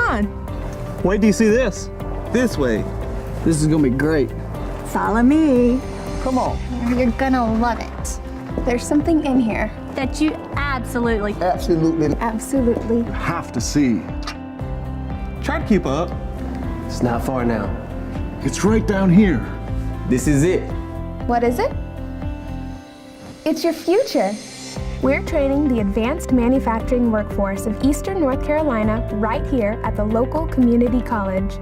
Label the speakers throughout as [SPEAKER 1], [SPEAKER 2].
[SPEAKER 1] on.
[SPEAKER 2] Wait till you see this. This way.
[SPEAKER 3] This is gonna be great.
[SPEAKER 4] Follow me.
[SPEAKER 2] Come on.
[SPEAKER 5] You're gonna love it. There's something in here that you absolutely
[SPEAKER 6] Have to see.
[SPEAKER 2] Try to keep up.
[SPEAKER 3] It's not far now.
[SPEAKER 6] It's right down here.
[SPEAKER 3] This is it.
[SPEAKER 5] What is it? It's your future.
[SPEAKER 7] We're training the advanced manufacturing workforce of Eastern North Carolina right here at the local community college.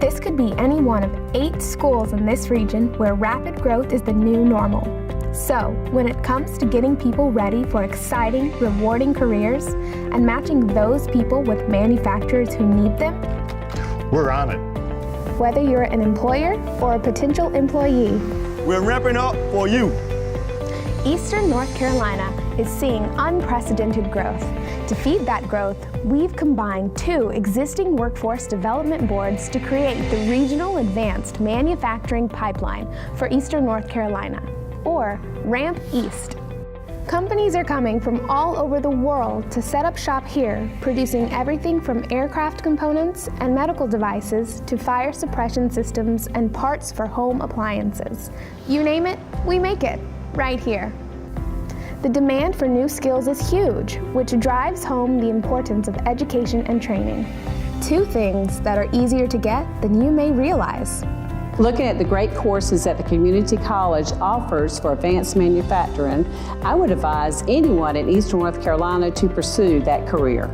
[SPEAKER 7] This could be any one of 8 schools in this region where rapid growth is the new normal. So, when it comes to getting people ready for exciting, rewarding careers and matching those people with manufacturers who need them,
[SPEAKER 6] We're on it.
[SPEAKER 7] whether you're an employer or a potential employee,
[SPEAKER 2] We're ramping up for you.
[SPEAKER 7] Eastern North Carolina is seeing unprecedented growth. To feed that growth, we've combined 2 existing workforce development boards to create the Regional Advanced Manufacturing Pipeline for Eastern North Carolina, or RAMP East. Companies are coming from all over the world to set up shop here, producing everything from aircraft components and medical devices to fire suppression systems and parts for home appliances. You name it, we make it, right here. The demand for new skills is huge, which drives home the importance of education and training. 2 things that are easier to get than you may realize.
[SPEAKER 8] Looking at the great courses that the community college offers for advanced manufacturing, I would advise anyone in Eastern North Carolina to pursue that career.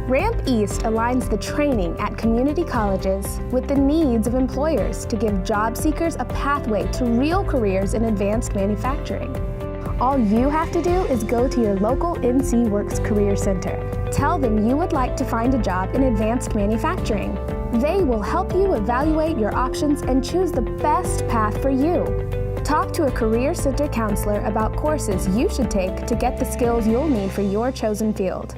[SPEAKER 7] RAMP East aligns the training at community colleges with the needs of employers to give job seekers a pathway to real careers in advanced manufacturing. All you have to do is go to your local NC Works Career Center. Tell them you would like to find a job in advanced manufacturing. They will help you evaluate your options and choose the best path for you. Talk to a Career Center counselor about courses you should take to get the skills you'll need for your chosen field.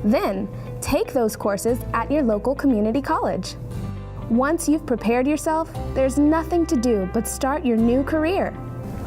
[SPEAKER 7] Then, take those courses at your local community college. Once you've prepared yourself, there's nothing to do but start your new career.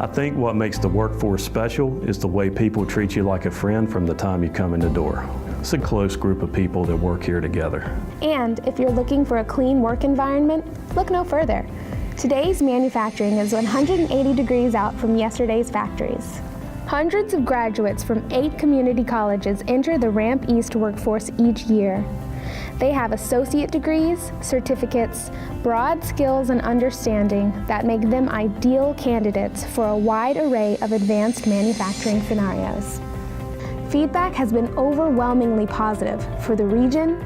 [SPEAKER 9] I think what makes the workforce special is the way people treat you like a friend from the time you come in the door. It's a close group of people that work here together.
[SPEAKER 7] And if you're looking for a clean work environment, look no further. Today's manufacturing is 180 degrees out from yesterday's factories. Hundreds of graduates from 8 community colleges enter the RAMP East workforce each year. They have associate degrees, certificates, broad skills and understanding that make them ideal candidates for a wide array of advanced manufacturing scenarios. Feedback has been overwhelmingly positive for the region,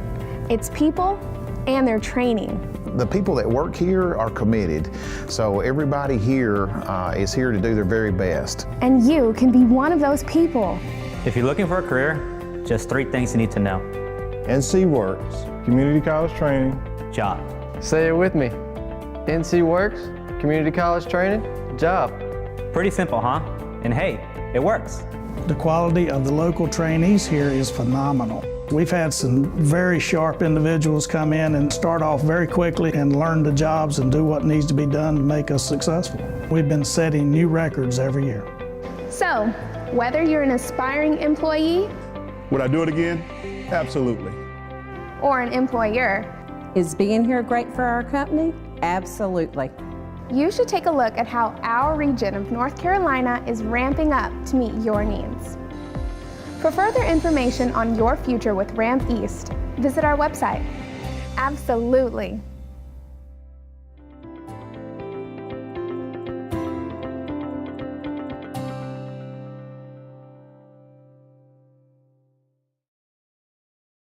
[SPEAKER 7] its people, and their training.
[SPEAKER 10] The people that work here are committed, so everybody here is here to do their very best.
[SPEAKER 7] And you can be one of those people.
[SPEAKER 11] If you're looking for a career, just 3 things you need to know.
[SPEAKER 2] NC Works, community college training,
[SPEAKER 11] Job.
[SPEAKER 3] Say it with me. NC Works, community college training, job.
[SPEAKER 11] Pretty simple, huh? And hey, it works.
[SPEAKER 12] The quality of the local trainees here is phenomenal. We've had some very sharp individuals come in and start off very quickly and learn the jobs and do what needs to be done to make us successful. We've been setting new records every year.
[SPEAKER 7] So, whether you're an aspiring employee
[SPEAKER 6] Would I do it again? Absolutely.
[SPEAKER 7] or an employer,
[SPEAKER 8] Is being here great for our company? Absolutely.
[SPEAKER 7] you should take a look at how our region of North Carolina is ramping up to meet your needs. For further information on your future with RAMP East, visit our website. Absolutely.